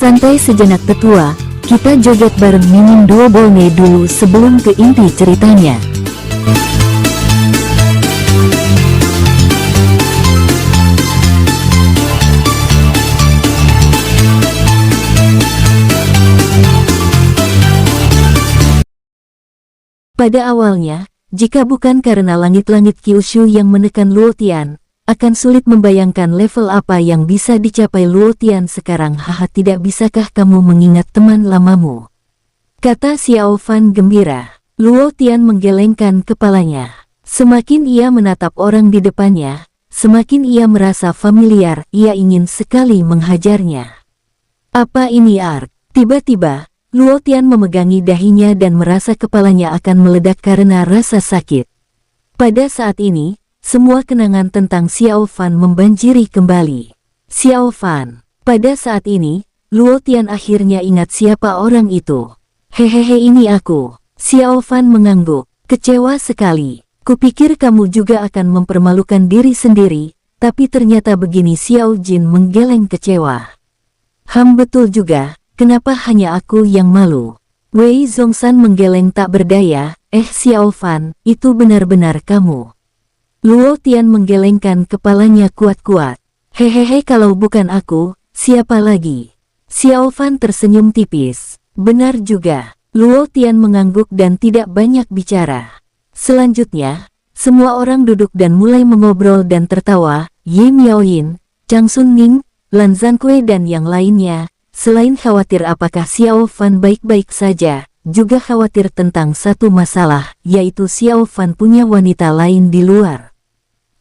Santai sejenak tetua, kita joget bareng Mimin Duo Bolne dulu sebelum ke inti ceritanya. Pada awalnya, jika bukan karena langit-langit Kyushu yang menekan Luo Tian, akan sulit membayangkan level apa yang bisa dicapai Luo Tian sekarang. Haha, tidak bisakah kamu mengingat teman lamamu? Kata Xiao Fan gembira. Luo Tian menggelengkan kepalanya. Semakin ia menatap orang di depannya, semakin ia merasa familiar. Ia ingin sekali menghajarnya. Apa ini Ark? Tiba-tiba, Luo Tian memegangi dahinya dan merasa kepalanya akan meledak karena rasa sakit. Pada saat ini, semua kenangan tentang Xiao Fan membanjiri kembali. Xiao Fan. Pada saat ini, Luo Tian akhirnya ingat siapa orang itu. Hehehe, ini aku. Xiao Fan mengangguk, kecewa sekali. Kupikir kamu juga akan mempermalukan diri sendiri, tapi ternyata begini. Xiao Jin menggeleng kecewa. Betul juga. Kenapa hanya aku yang malu? Wei Zhongshan menggeleng tak berdaya. Xiao Fan, itu benar-benar kamu. Luo Tian menggelengkan kepalanya kuat-kuat. Hehehe, kalau bukan aku, siapa lagi? Xiao Fan tersenyum tipis. Benar juga. Luo Tian mengangguk dan tidak banyak bicara. Selanjutnya, semua orang duduk dan mulai mengobrol dan tertawa. Ye Miaoyin, Chang Sun Ning, Lan Zhankui dan yang lainnya. Selain khawatir apakah Xiao Fan baik-baik saja, juga khawatir tentang satu masalah, yaitu Xiao Fan punya wanita lain di luar.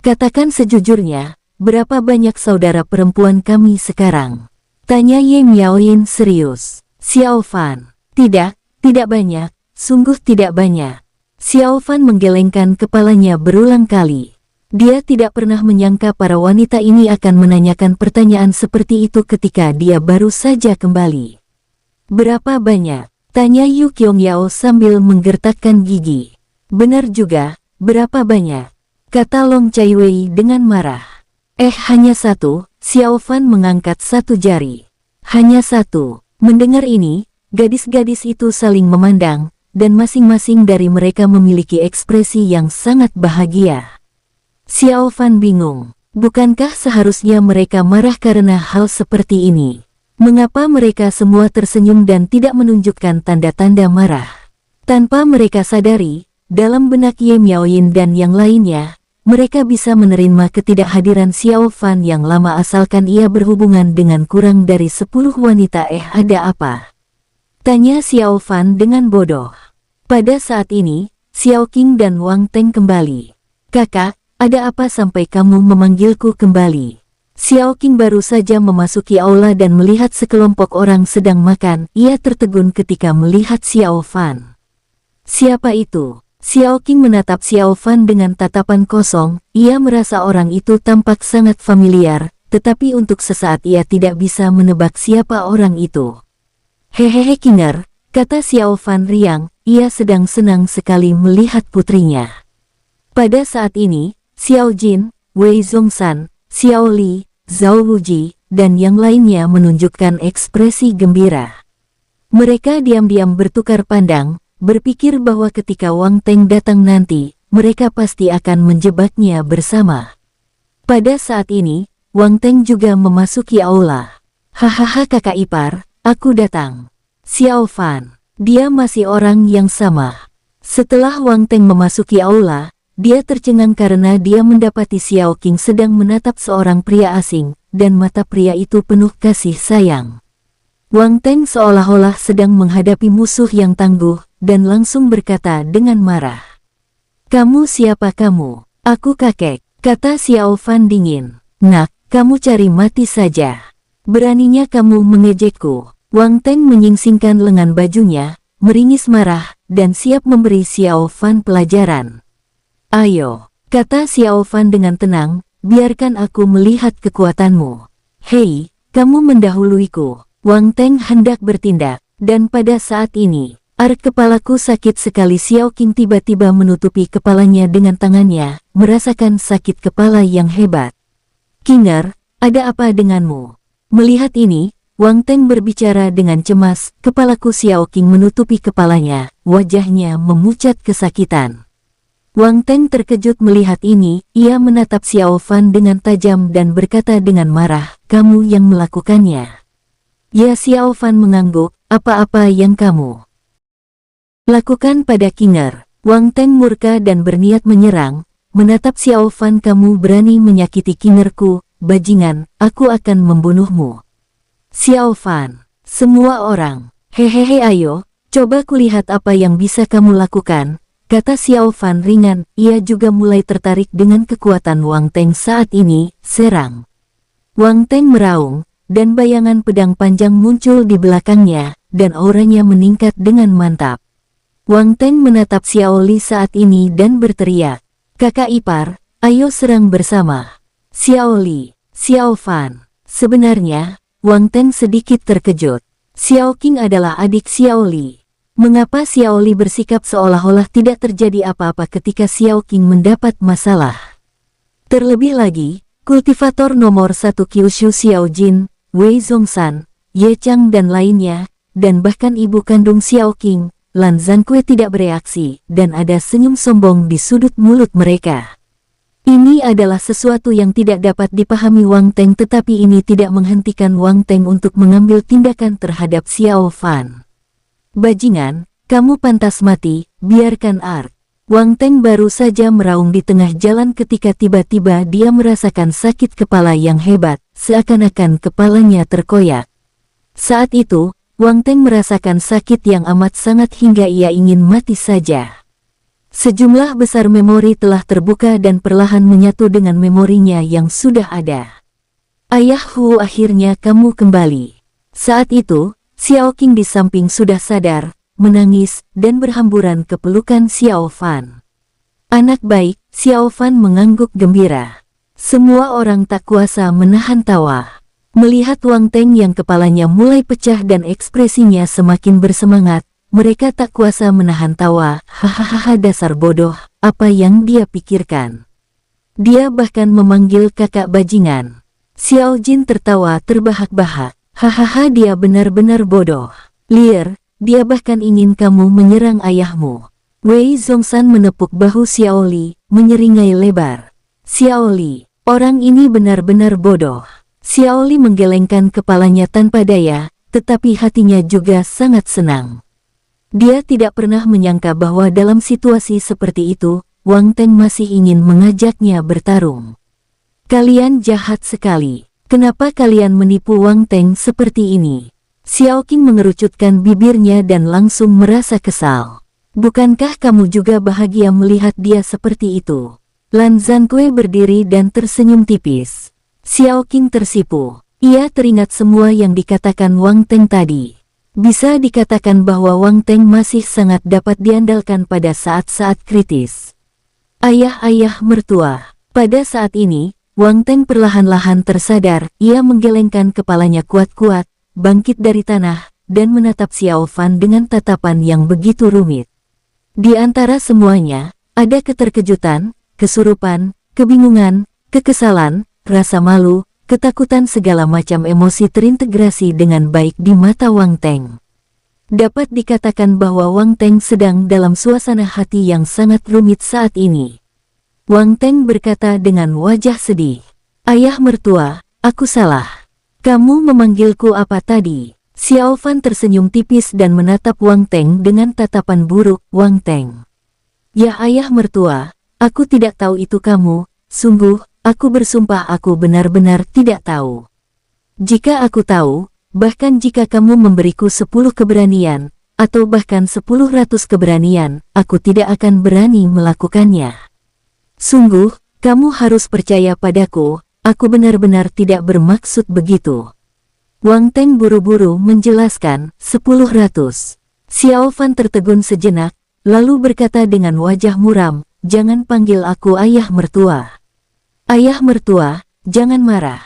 Katakan sejujurnya, berapa banyak saudara perempuan kami sekarang? Tanya Ye Miaoyin serius. Xiao Fan. Tidak banyak, sungguh tidak banyak. Xiao Fan menggelengkan kepalanya berulang kali. Dia tidak pernah menyangka para wanita ini akan menanyakan pertanyaan seperti itu ketika dia baru saja kembali. Berapa banyak? Tanya Yu Qiongyao sambil menggertakkan gigi. Benar juga, berapa banyak? Kata Long Chaiwei dengan marah. Hanya satu. Xiao Fan mengangkat satu jari. Hanya satu. Mendengar ini, gadis-gadis itu saling memandang, dan masing-masing dari mereka memiliki ekspresi yang sangat bahagia. Xiao Fan bingung. Bukankah seharusnya mereka marah karena hal seperti ini? Mengapa mereka semua tersenyum dan tidak menunjukkan tanda-tanda marah? Tanpa mereka sadari, dalam benak Ye Miaoyin dan yang lainnya, mereka bisa menerima ketidakhadiran Xiao Fan yang lama asalkan ia berhubungan dengan kurang dari 10 wanita. Ada apa? Tanya Xiao Fan dengan bodoh. Pada saat ini, Xiao Qing dan Wang Teng kembali. Kakak, ada apa sampai kamu memanggilku kembali? Xiao Qing baru saja memasuki aula dan melihat sekelompok orang sedang makan. Ia tertegun ketika melihat Xiao Fan. Siapa itu? Xiao Qing menatap Xiao Fan dengan tatapan kosong. Ia merasa orang itu tampak sangat familiar, tetapi untuk sesaat ia tidak bisa menebak siapa orang itu. Hehehe Kinger, kata Xiao Fan riang, ia sedang senang sekali melihat putrinya. Pada saat ini, Xiao Jin, Wei Zhongshan, Xiao Li, Zhao Wuji, dan yang lainnya menunjukkan ekspresi gembira. Mereka diam-diam bertukar pandang, berpikir bahwa ketika Wang Teng datang nanti, mereka pasti akan menjebaknya bersama. Pada saat ini, Wang Teng juga memasuki aula. Hahaha kakak ipar, aku datang. Xiao Fan, dia masih orang yang sama. Setelah Wang Teng memasuki aula, dia tercengang karena dia mendapati Xiao Qing sedang menatap seorang pria asing, dan mata pria itu penuh kasih sayang. Wang Teng seolah-olah sedang menghadapi musuh yang tangguh, dan langsung berkata dengan marah. Kamu siapa kamu? Aku kakek, kata Xiao Fan dingin. Nak, kamu cari mati saja. Beraninya kamu mengejekku. Wang Teng menyingsingkan lengan bajunya, meringis marah, dan siap memberi Xiao Fan pelajaran. Ayo, kata Xiao Fan dengan tenang, biarkan aku melihat kekuatanmu. Hei, kamu mendahuluiku. Wang Teng hendak bertindak, dan pada saat ini, kepalaku sakit sekali. Xiao Qing tiba-tiba menutupi kepalanya dengan tangannya, merasakan sakit kepala yang hebat. Kinger, ada apa denganmu? Melihat ini, Wang Teng berbicara dengan cemas. Kepalaku. Xiao Qing menutupi kepalanya, wajahnya memucat kesakitan. Wang Teng terkejut melihat ini, ia menatap Xiao Fan dengan tajam dan berkata dengan marah, "Kamu yang melakukannya." Ya, Xiao Fan mengangguk, "Apa-apa yang kamu lakukan pada Qinger?" Wang Teng murka dan berniat menyerang, menatap Xiao Fan, "Kamu berani menyakiti Qingerku, bajingan, aku akan membunuhmu." Xiao Fan, "Semua orang, hehehe, ayo, coba kulihat apa yang bisa kamu lakukan," kata Xiao Fan ringan. Ia juga mulai tertarik dengan kekuatan Wang Teng saat ini. Serang! Wang Teng meraung, dan bayangan pedang panjang muncul di belakangnya, dan auranya meningkat dengan mantap. Wang Teng menatap Xiao Li saat ini dan berteriak, "Kakak ipar, ayo serang bersama." Xiao Li, Xiao Fan. Sebenarnya, Wang Teng sedikit terkejut. Xiao Qing adalah adik Xiao Li. Mengapa Xiao Li bersikap seolah-olah tidak terjadi apa-apa ketika Xiao Qing mendapat masalah? Terlebih lagi, kultivator nomor 1 Kyushu Xiao Jin, Wei Zhongshan, Ye Chang dan lainnya, dan bahkan ibu kandung Xiao Qing, Lan Zhankui tidak bereaksi, dan ada senyum sombong di sudut mulut mereka. Ini adalah sesuatu yang tidak dapat dipahami Wang Teng, tetapi ini tidak menghentikan Wang Teng untuk mengambil tindakan terhadap Xiao Fan. "Bajingan, kamu pantas mati, biarkan Art." Wang Teng baru saja meraung di tengah jalan ketika tiba-tiba dia merasakan sakit kepala yang hebat, seakan-akan kepalanya terkoyak. Saat itu, Wang Teng merasakan sakit yang amat sangat hingga ia ingin mati saja. Sejumlah besar memori telah terbuka dan perlahan menyatu dengan memorinya yang sudah ada. "Ayahku, akhirnya kamu kembali." Saat itu, Xiao Qing di samping sudah sadar, menangis, dan berhamburan ke pelukan Xiao Fan. "Anak baik," Xiao Fan mengangguk gembira. Semua orang tak kuasa menahan tawa. Melihat Wang Teng yang kepalanya mulai pecah dan ekspresinya semakin bersemangat, mereka tak kuasa menahan tawa. "Hahaha, dasar bodoh, apa yang dia pikirkan?" Dia bahkan memanggil kakak bajingan. Xiao Jin tertawa terbahak-bahak. "Hahaha, dia benar-benar bodoh. Liar, dia bahkan ingin kamu menyerang ayahmu." Wei Zhongshan menepuk bahu Xiao Li, menyeringai lebar. "Xiao Li, orang ini benar-benar bodoh." Xiao Li menggelengkan kepalanya tanpa daya, tetapi hatinya juga sangat senang. Dia tidak pernah menyangka bahwa dalam situasi seperti itu, Wang Teng masih ingin mengajaknya bertarung. "Kalian jahat sekali. Kenapa kalian menipu Wang Teng seperti ini?" Xiao Qing mengerucutkan bibirnya dan langsung merasa kesal. "Bukankah kamu juga bahagia melihat dia seperti itu?" Lan Zhankui berdiri dan tersenyum tipis. Xiao Qing tersipu. Ia teringat semua yang dikatakan Wang Teng tadi. Bisa dikatakan bahwa Wang Teng masih sangat dapat diandalkan pada saat-saat kritis. Ayah mertua. Pada saat ini, Wang Teng perlahan-lahan tersadar. Ia menggelengkan kepalanya kuat-kuat, bangkit dari tanah, dan menatap Xiao Fan dengan tatapan yang begitu rumit. Di antara semuanya, ada keterkejutan, kesurupan, kebingungan, kekesalan, rasa malu, ketakutan, segala macam emosi terintegrasi dengan baik di mata Wang Teng. Dapat dikatakan bahwa Wang Teng sedang dalam suasana hati yang sangat rumit saat ini. Wang Teng berkata dengan wajah sedih, "Ayah mertua, aku salah. Kamu memanggilku apa tadi?" Xiao Fan tersenyum tipis dan menatap Wang Teng dengan tatapan buruk. "Wang Teng, ya ayah mertua, aku tidak tahu itu kamu, sungguh, aku bersumpah aku benar-benar tidak tahu. Jika aku tahu, bahkan jika kamu memberiku 10 keberanian, atau bahkan 10 keberanian, aku tidak akan berani melakukannya. Sungguh, kamu harus percaya padaku, aku benar-benar tidak bermaksud begitu." Wang Teng buru-buru menjelaskan, 10. Xiao Fan tertegun sejenak, lalu berkata dengan wajah muram, "Jangan panggil aku ayah mertua. Ayah mertua, jangan marah.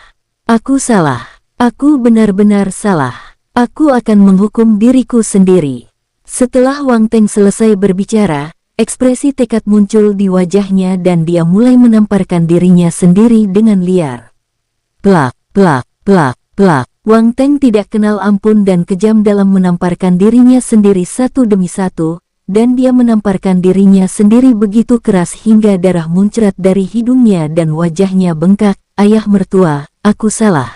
Aku salah. Aku benar-benar salah. Aku akan menghukum diriku sendiri." Setelah Wang Teng selesai berbicara, ekspresi tekad muncul di wajahnya dan dia mulai menamparkan dirinya sendiri dengan liar. Plak, plak, plak, plak. Wang Teng tidak kenal ampun dan kejam dalam menamparkan dirinya sendiri satu demi satu, dan dia menamparkan dirinya sendiri begitu keras hingga darah muncrat dari hidungnya dan wajahnya bengkak. Ayah mertua, aku salah.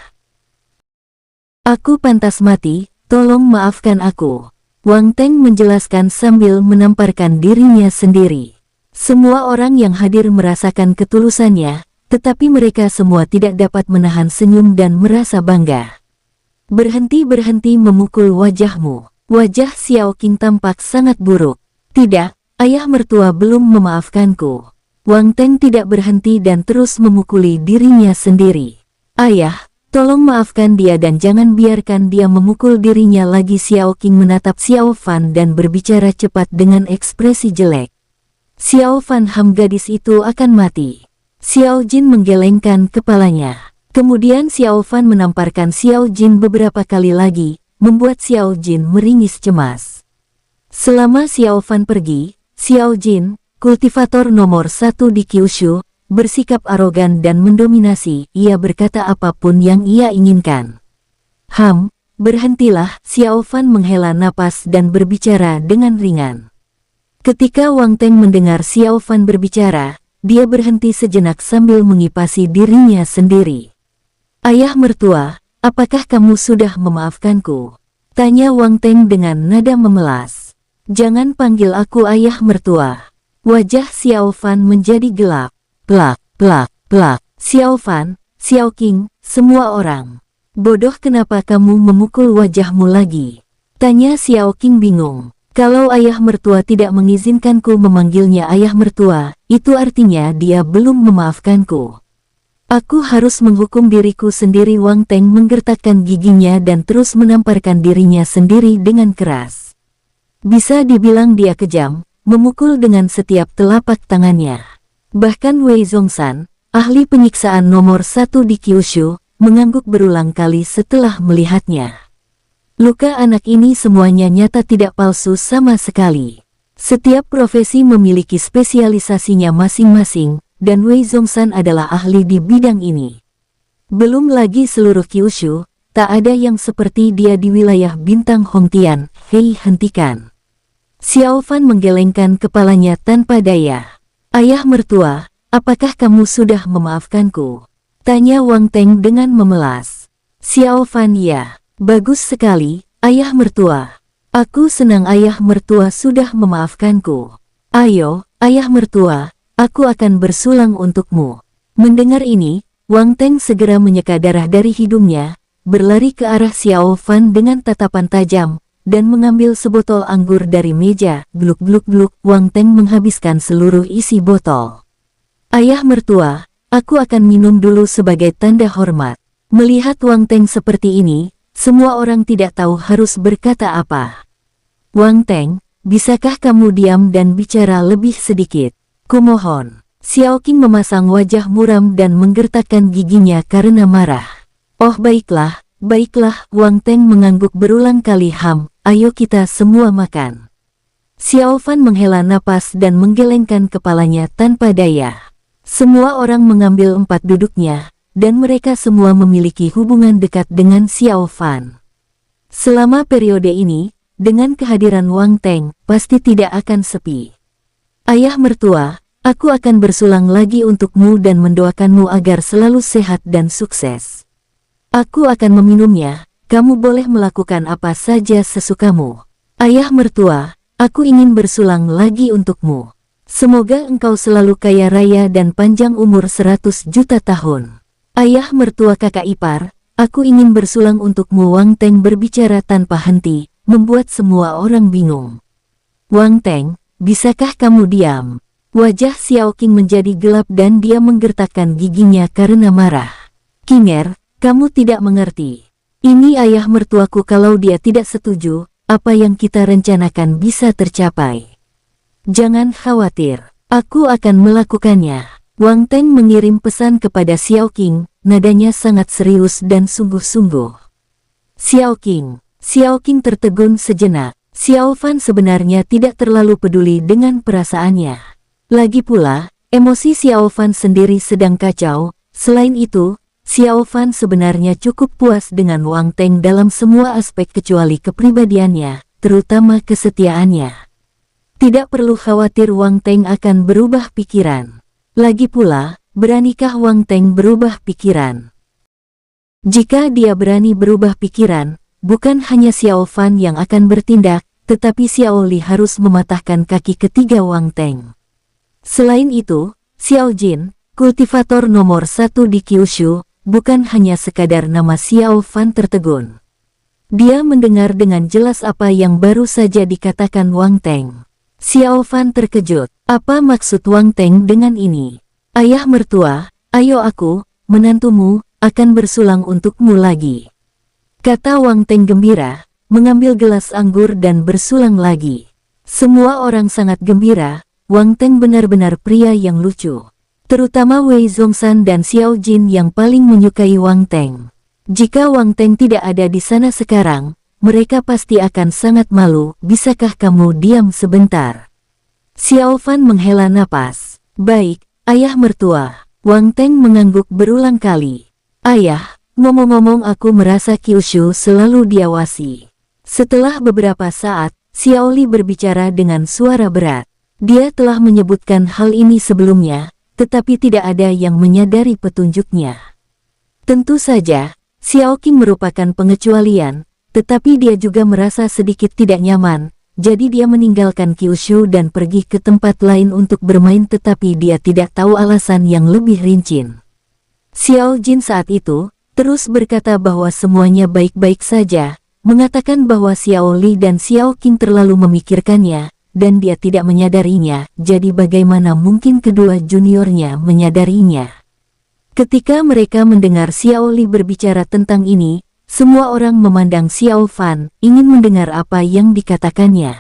Aku pantas mati, tolong maafkan aku. Wang Teng menjelaskan sambil menamparkan dirinya sendiri. Semua orang yang hadir merasakan ketulusannya, tetapi mereka semua tidak dapat menahan senyum dan merasa bangga. Berhenti-berhenti memukul wajahmu. Wajah Xiao Qing tampak sangat buruk. Tidak, ayah mertua belum memaafkanku. Wang Teng tidak berhenti dan terus memukuli dirinya sendiri. Ayah, tolong maafkan dia dan jangan biarkan dia memukul dirinya lagi. Xiao Qing menatap Xiao Fan dan berbicara cepat dengan ekspresi jelek. Xiao Fan, gadis itu akan mati. Xiao Jin menggelengkan kepalanya. Kemudian Xiao Fan menamparkan Xiao Jin beberapa kali lagi, membuat Xiao Jin meringis cemas. Selama Xiao Fan pergi, Xiao Jin, kultivator nomor 1 di Kyushu, bersikap arogan dan mendominasi. Ia berkata apapun yang ia inginkan. Berhentilah. Xiao Fan menghela napas dan berbicara dengan ringan. Ketika Wang Teng mendengar Xiao Fan berbicara, dia berhenti sejenak sambil mengipasi dirinya sendiri. Ayah mertua, apakah kamu sudah memaafkanku? Tanya Wang Teng dengan nada memelas. Jangan panggil aku ayah mertua. Wajah Xiao Fan menjadi gelap. Plak, plak, plak. Xiao Fan, Xiao Qing, semua orang. Bodoh, kenapa kamu memukul wajahmu lagi? Tanya Xiao Qing bingung. Kalau ayah mertua tidak mengizinkanku memanggilnya ayah mertua, itu artinya dia belum memaafkanku. Aku harus menghukum diriku sendiri. Wang Teng menggertakkan giginya dan terus menamparkan dirinya sendiri dengan keras. Bisa dibilang dia kejam, memukul dengan setiap telapak tangannya. Bahkan Wei Zhongshan, ahli penyiksaan nomor 1 di Kyushu, mengangguk berulang kali setelah melihatnya. Luka anak ini semuanya nyata, tidak palsu sama sekali. Setiap profesi memiliki spesialisasinya masing-masing, dan Wei Zhongshan adalah ahli di bidang ini. Belum lagi seluruh Kyushu, tak ada yang seperti dia di wilayah Bintang Hongtian. Hei, hentikan. Xiao Fan menggelengkan kepalanya tanpa daya. Ayah mertua, apakah kamu sudah memaafkanku? Tanya Wang Teng dengan memelas. Xiao Fan, ya, bagus sekali, ayah mertua. Aku senang ayah mertua sudah memaafkanku. Ayo, ayah mertua, aku akan bersulang untukmu. Mendengar ini, Wang Teng segera menyeka darah dari hidungnya, berlari ke arah Xiao Fan dengan tatapan tajam, dan mengambil sebotol anggur dari meja. Gluk gluk gluk, Wang Teng menghabiskan seluruh isi botol. Ayah mertua, aku akan minum dulu sebagai tanda hormat. Melihat Wang Teng seperti ini, semua orang tidak tahu harus berkata apa. Wang Teng, bisakah kamu diam dan bicara lebih sedikit? Kumohon. Xiao Qing memasang wajah muram dan menggertakkan giginya karena marah. Oh baiklah, baiklah. Wang Teng mengangguk berulang kali. Ayo kita semua makan. Xiao Fan menghela napas dan menggelengkan kepalanya tanpa daya. Semua orang mengambil 4 duduknya, dan mereka semua memiliki hubungan dekat dengan Xiao Fan. Selama periode ini, dengan kehadiran Wang Teng, pasti tidak akan sepi. Ayah mertua, aku akan bersulang lagi untukmu dan mendoakanmu agar selalu sehat dan sukses. Aku akan meminumnya. Kamu boleh melakukan apa saja sesukamu. Ayah mertua, aku ingin bersulang lagi untukmu. Semoga engkau selalu kaya raya dan panjang umur 100 juta tahun. Ayah mertua kakak ipar, aku ingin bersulang untukmu. Wang Teng berbicara tanpa henti, membuat semua orang bingung. Wang Teng, bisakah kamu diam? Wajah Xiao Qing menjadi gelap dan dia menggertakkan giginya karena marah. Kinger, kamu tidak mengerti. Ini ayah mertuaku. Kalau dia tidak setuju, apa yang kita rencanakan bisa tercapai. Jangan khawatir, aku akan melakukannya. Wang Teng mengirim pesan kepada Xiao Qing, nadanya sangat serius dan sungguh-sungguh. Xiao Qing tertegun sejenak. Xiao Fan sebenarnya tidak terlalu peduli dengan perasaannya. Lagi pula, emosi Xiao Fan sendiri sedang kacau. Selain itu, Xiao Fan sebenarnya cukup puas dengan Wang Teng dalam semua aspek kecuali kepribadiannya, terutama kesetiaannya. Tidak perlu khawatir Wang Teng akan berubah pikiran. Lagi pula, beranikah Wang Teng berubah pikiran? Jika dia berani berubah pikiran, bukan hanya Xiao Fan yang akan bertindak, tetapi Xiao Li harus mematahkan kaki ketiga Wang Teng. Selain itu, Xiao Jin, kultivator nomor 1 di Kyushu, bukan hanya sekadar nama Xiao Fan tertegun. Dia mendengar dengan jelas apa yang baru saja dikatakan Wang Teng. Xiao Fan terkejut. Apa maksud Wang Teng dengan ini? Ayah mertua, ayo aku, menantumu, akan bersulang untukmu lagi. Kata Wang Teng gembira, mengambil gelas anggur dan bersulang lagi. Semua orang sangat gembira, Wang Teng benar-benar pria yang lucu. Terutama Wei Zhongshan dan Xiao Jin yang paling menyukai Wang Teng. Jika Wang Teng tidak ada di sana sekarang, mereka pasti akan sangat malu. Bisakah kamu diam sebentar? Xiao Fan menghela napas. Baik, ayah mertua. Wang Teng mengangguk berulang kali. Ayah, ngomong-ngomong aku merasa Kyushu selalu diawasi. Setelah beberapa saat, Xiao Li berbicara dengan suara berat. Dia telah menyebutkan hal ini sebelumnya, tetapi tidak ada yang menyadari petunjuknya. Tentu saja, Xiao Qing merupakan pengecualian, tetapi dia juga merasa sedikit tidak nyaman, jadi dia meninggalkan Kyushu dan pergi ke tempat lain untuk bermain tetapi dia tidak tahu alasan yang lebih rinci. Xiao Jin saat itu, terus berkata bahwa semuanya baik-baik saja, mengatakan bahwa Xiao Li dan Xiao Qing terlalu memikirkannya, dan dia tidak menyadarinya, jadi bagaimana mungkin kedua juniornya menyadarinya. Ketika mereka mendengar Xiao Li berbicara tentang ini, semua orang memandang Xiao Fan, ingin mendengar apa yang dikatakannya.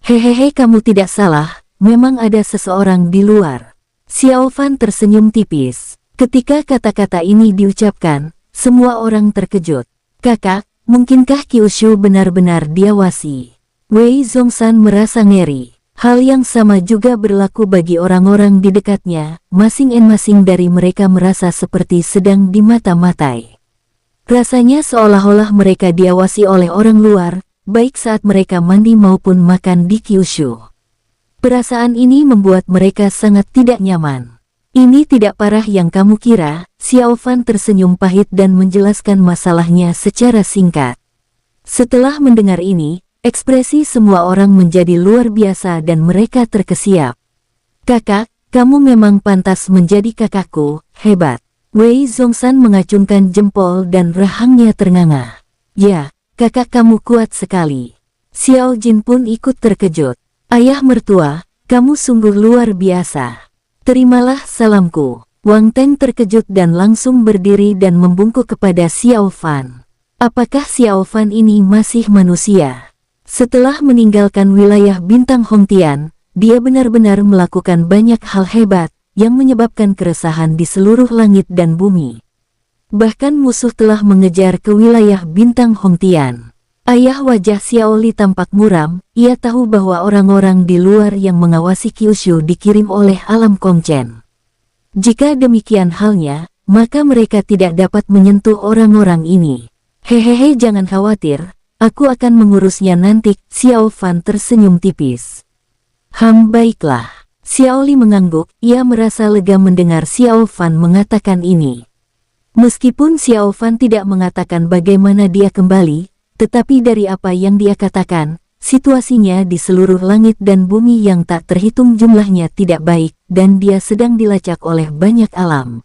Hehehe, kamu tidak salah, memang ada seseorang di luar. Xiao Fan tersenyum tipis. Ketika kata-kata ini diucapkan, semua orang terkejut. Kakak, mungkinkah Kyushu benar-benar diawasi? Wei Zhongshan merasa ngeri. Hal yang sama juga berlaku bagi orang-orang di dekatnya, masing-masing dari mereka merasa seperti sedang dimata-matai. Rasanya seolah-olah mereka diawasi oleh orang luar, baik saat mereka mandi maupun makan di Kyushu. Perasaan ini membuat mereka sangat tidak nyaman. Ini tidak parah yang kamu kira, Xiao Fan tersenyum pahit dan menjelaskan masalahnya secara singkat. Setelah mendengar ini, ekspresi semua orang menjadi luar biasa dan mereka terkesiap. Kakak, kamu memang pantas menjadi kakakku, hebat. Wei Zhongshan mengacungkan jempol dan rahangnya ternganga. Ya, kakak kamu kuat sekali. Xiao Jin pun ikut terkejut. Ayah mertua, kamu sungguh luar biasa. Terimalah salamku. Wang Teng terkejut dan langsung berdiri dan membungkuk kepada Xiao Fan. Apakah Xiao Fan ini masih manusia? Setelah meninggalkan wilayah Bintang Hongtian, dia benar-benar melakukan banyak hal hebat, yang menyebabkan keresahan di seluruh langit dan bumi. Bahkan musuh telah mengejar ke wilayah Bintang Hongtian. Ayah wajah Xiao Li tampak muram, ia tahu bahwa orang-orang di luar yang mengawasi Kyushu dikirim oleh alam Kongchen. Jika demikian halnya, maka mereka tidak dapat menyentuh orang-orang ini. Hehehe, jangan khawatir. Aku akan mengurusnya nanti. Xiao Fan tersenyum tipis. Baiklah. Xiao Li mengangguk, ia merasa lega mendengar Xiao Fan mengatakan ini. Meskipun Xiao Fan tidak mengatakan bagaimana dia kembali, tetapi dari apa yang dia katakan, situasinya di seluruh langit dan bumi yang tak terhitung jumlahnya tidak baik, dan dia sedang dilacak oleh banyak alam.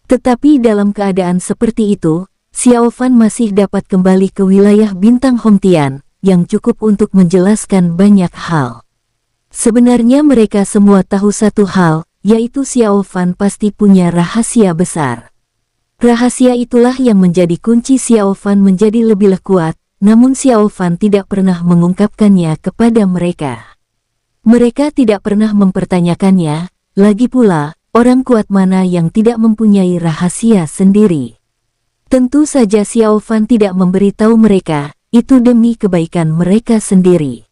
Tetapi dalam keadaan seperti itu, Xiao Fan masih dapat kembali ke wilayah Bintang Hongtian, yang cukup untuk menjelaskan banyak hal. Sebenarnya mereka semua tahu satu hal, yaitu Xiao Fan pasti punya rahasia besar. Rahasia itulah yang menjadi kunci Xiao Fan menjadi lebih kuat, namun Xiao Fan tidak pernah mengungkapkannya kepada mereka. Mereka tidak pernah mempertanyakannya, lagi pula, orang kuat mana yang tidak mempunyai rahasia sendiri. Tentu saja Xiao Fan tidak memberitahu mereka, itu demi kebaikan mereka sendiri.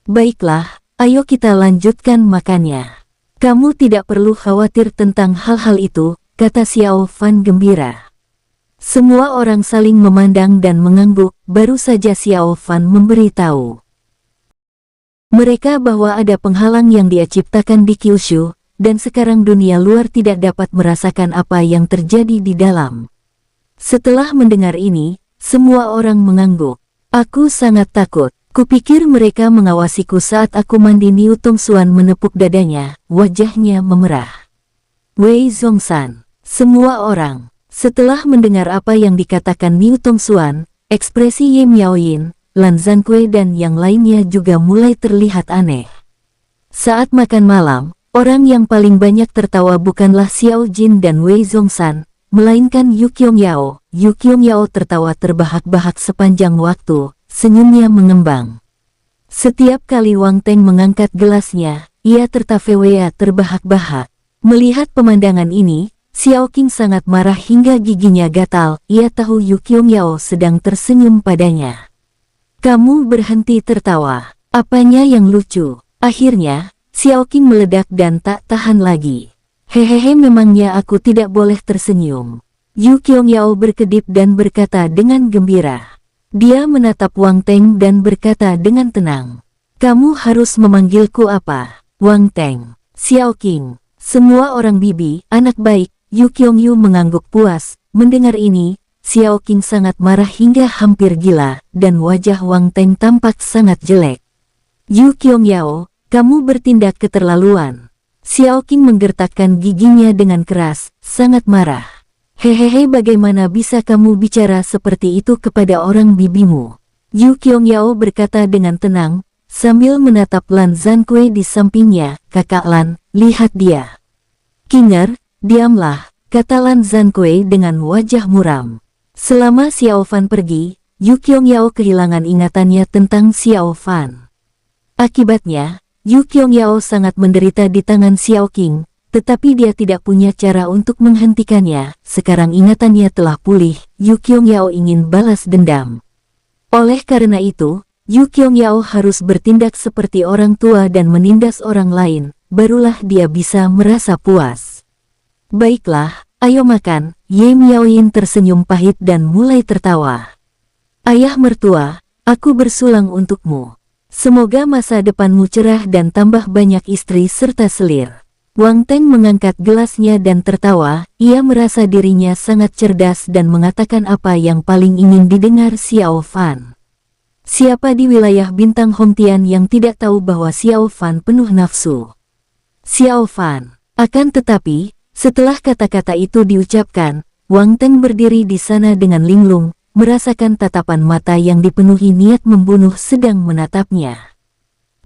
Baiklah, ayo kita lanjutkan makannya. Kamu tidak perlu khawatir tentang hal-hal itu, kata Xiao Fan gembira. Semua orang saling memandang dan mengangguk, baru saja Xiao Fan memberitahu mereka bahwa ada penghalang yang dia ciptakan di Kyushu, dan sekarang dunia luar tidak dapat merasakan apa yang terjadi di dalam. Setelah mendengar ini, semua orang mengangguk. Aku sangat takut. Kupikir mereka mengawasiku saat aku mandi. Niu Tongxuan menepuk dadanya, wajahnya memerah. Wei Zhongshan. Semua orang. Setelah mendengar apa yang dikatakan Niu Tongxuan, ekspresi Ye Miaoyin, Lan Zhankui dan yang lainnya juga mulai terlihat aneh. Saat makan malam, orang yang paling banyak tertawa bukanlah Xiao Jin dan Wei Zhongshan, melainkan Yu Qiangyao. Yu Qiangyao tertawa terbahak-bahak sepanjang waktu, senyumnya mengembang. Setiap kali Wang Teng mengangkat gelasnya, ia tertawa terbahak-bahak. Melihat pemandangan ini, Xiao Qing sangat marah hingga giginya gatal. Ia tahu Yu Qiangyao sedang tersenyum padanya. Kamu berhenti tertawa. Apanya yang lucu? Akhirnya, Xiao Qing meledak dan tak tahan lagi. Hehehe, memangnya aku tidak boleh tersenyum? Yu Qiangyao berkedip dan berkata dengan gembira. Dia menatap Wang Teng dan berkata dengan tenang. Kamu harus memanggilku apa? Wang Teng. Xiao Qing. Semua orang bibi, anak baik. Yu Qiangyu mengangguk puas. Mendengar ini, Xiao Qing sangat marah hingga hampir gila, dan wajah Wang Teng tampak sangat jelek. Yu Qiangyao, kamu bertindak keterlaluan. Xiao Qing menggertakkan giginya dengan keras, sangat marah. Hehehe, bagaimana bisa kamu bicara seperti itu kepada orang bibimu? Yu Qiangyao berkata dengan tenang, sambil menatap Lan Zhankui di sampingnya. Kakak Lan, lihat dia. Kinger, diamlah, kata Lan Zhankui dengan wajah muram. Selama Xiao Fan pergi, Yu Qiangyao kehilangan ingatannya tentang Xiao Fan. Akibatnya, Yu Qiangyao sangat menderita di tangan Xiao Qing, tetapi dia tidak punya cara untuk menghentikannya. Sekarang ingatannya telah pulih, Yu Qiangyao ingin balas dendam. Oleh karena itu, Yu Qiangyao harus bertindak seperti orang tua dan menindas orang lain, barulah dia bisa merasa puas. Baiklah, ayo makan. Ye Miaoyin tersenyum pahit dan mulai tertawa. Ayah mertua, aku bersulang untukmu. Semoga masa depanmu cerah dan tambah banyak istri serta selir. Wang Teng mengangkat gelasnya dan tertawa. Ia merasa dirinya sangat cerdas dan mengatakan apa yang paling ingin didengar Xiao Fan. Siapa di wilayah bintang Hongtian yang tidak tahu bahwa Xiao Fan penuh nafsu? Xiao Fan. Akan tetapi, setelah kata-kata itu diucapkan, Wang Teng berdiri di sana dengan linglung, merasakan tatapan mata yang dipenuhi niat membunuh sedang menatapnya.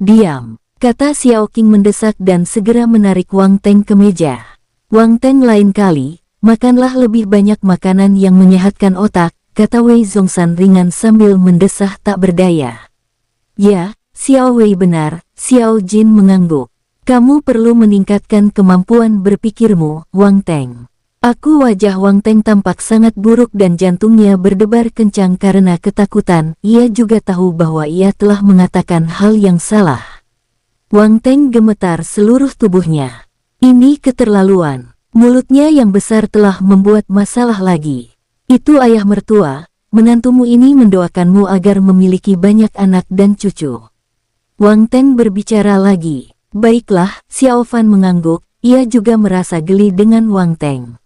Diam, kata Xiao Qing mendesak dan segera menarik Wang Teng ke meja. Wang Teng, lain kali, makanlah lebih banyak makanan yang menyehatkan otak, kata Wei Zhongshan ringan sambil mendesah tak berdaya. Ya, Xiao Wei benar, Xiao Jin mengangguk. Kamu perlu meningkatkan kemampuan berpikirmu, Wang Teng. Wajah Wang Teng tampak sangat buruk dan jantungnya berdebar kencang karena ketakutan. Ia juga tahu bahwa ia telah mengatakan hal yang salah. Wang Teng gemetar seluruh tubuhnya. Ini keterlaluan. Mulutnya yang besar telah membuat masalah lagi. Itu ayah mertua, menantumu ini mendoakanmu agar memiliki banyak anak dan cucu. Wang Teng berbicara lagi. Baiklah, Xiao Fan mengangguk, ia juga merasa geli dengan Wang Teng.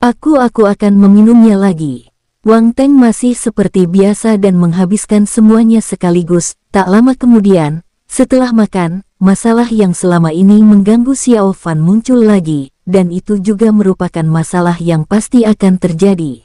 Aku akan meminumnya lagi. Wang Teng masih seperti biasa dan menghabiskan semuanya sekaligus. Tak lama kemudian, setelah makan, masalah yang selama ini mengganggu Xiao Fan muncul lagi, dan itu juga merupakan masalah yang pasti akan terjadi.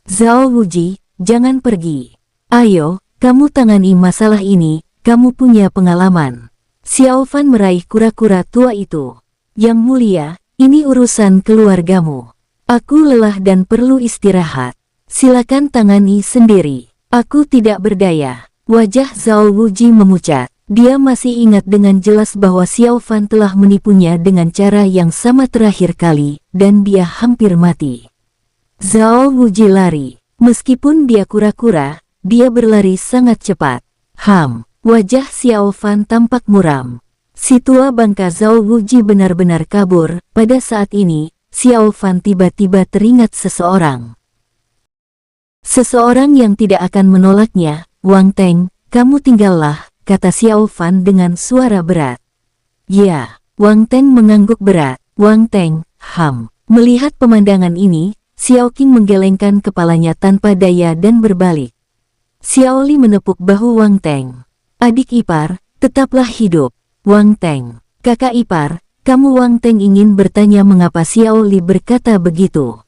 Zhao Wuji, jangan pergi. Ayo, kamu tangani masalah ini, kamu punya pengalaman. Xiao Fan meraih kura-kura tua itu. Yang mulia, ini urusan keluargamu. Aku lelah dan perlu istirahat. Silakan tangani sendiri. Aku tidak berdaya. Wajah Zhao Wuji memucat. Dia masih ingat dengan jelas bahwa Xiao Fan telah menipunya dengan cara yang sama terakhir kali, dan dia hampir mati. Zhao Wuji lari. Meskipun dia kura-kura, dia berlari sangat cepat. Wajah Xiao Fan tampak muram. Si tua bangka Zhao Wuji benar-benar kabur. Pada saat ini, Xiao Fan tiba-tiba teringat seseorang. Seseorang yang tidak akan menolaknya. Wang Teng, kamu tinggallah, kata Xiao Fan dengan suara berat. Ya, Wang Teng mengangguk berat. Wang Teng, Melihat pemandangan ini, Xiao Qing menggelengkan kepalanya tanpa daya dan berbalik. Xiao Li menepuk bahu Wang Teng. Adik ipar, tetaplah hidup. Wang Teng, kakak ipar, kamu. Wang Teng ingin bertanya mengapa Xiao Li berkata begitu.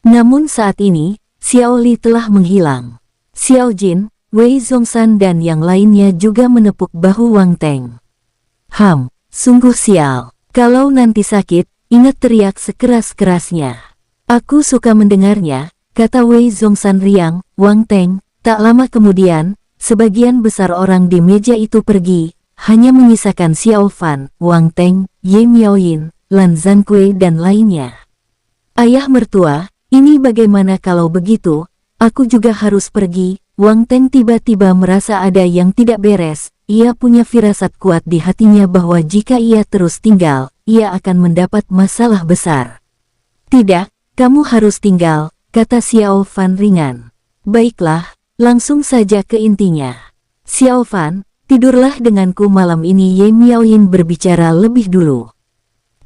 Namun saat ini, Xiao Li telah menghilang. Xiao Jin, Wei Zhongshan dan yang lainnya juga menepuk bahu Wang Teng. Sungguh sial. Kalau nanti sakit, ingat teriak sekeras-kerasnya. Aku suka mendengarnya, kata Wei Zhongshan riang. Wang Teng, tak lama kemudian, sebagian besar orang di meja itu pergi, hanya menyisakan Xiao Fan, Wang Teng, Ye Miaoyin, Lan Zhankui dan lainnya. Ayah mertua, ini bagaimana kalau begitu? Aku juga harus pergi. Wang Teng tiba-tiba merasa ada yang tidak beres. Ia punya firasat kuat di hatinya bahwa jika ia terus tinggal, ia akan mendapat masalah besar. Tidak, kamu harus tinggal, kata Xiao Fan ringan. Baiklah, langsung saja ke intinya. Xiao Fan, tidurlah denganku malam ini. Ye Miaoyin berbicara lebih dulu.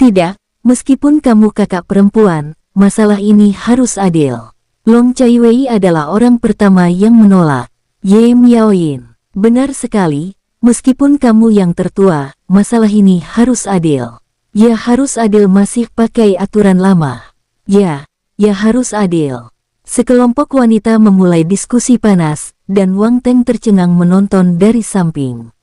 Tidak, meskipun kamu kakak perempuan, masalah ini harus adil. Long Chaiwei adalah orang pertama yang menolak. Ye Miaoyin, benar sekali. Meskipun kamu yang tertua, masalah ini harus adil. Ya harus adil, masih pakai aturan lama. Ya harus adil. Sekelompok wanita memulai diskusi panas, dan Wang Teng tercengang menonton dari samping.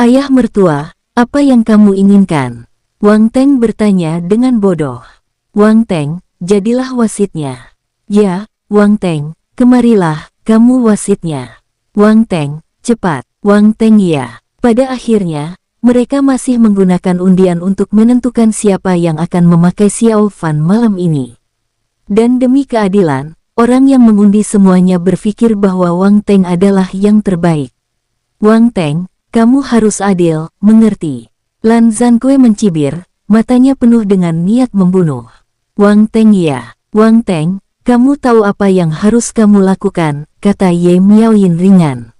Ayah mertua, apa yang kamu inginkan? Wang Teng bertanya dengan bodoh. Wang Teng, jadilah wasitnya. Ya, Wang Teng, kemarilah, kamu wasitnya. Wang Teng, cepat. Wang Teng ya. Pada akhirnya, mereka masih menggunakan undian untuk menentukan siapa yang akan memakai Xiao Fan malam ini. Dan demi keadilan, orang yang mengundi semuanya berpikir bahwa Wang Teng adalah yang terbaik. Wang Teng, kamu harus adil, mengerti? Lan Zhankui mencibir, matanya penuh dengan niat membunuh. Wang Teng ya. Wang Teng, kamu tahu apa yang harus kamu lakukan, kata Ye Miaoyin ringan.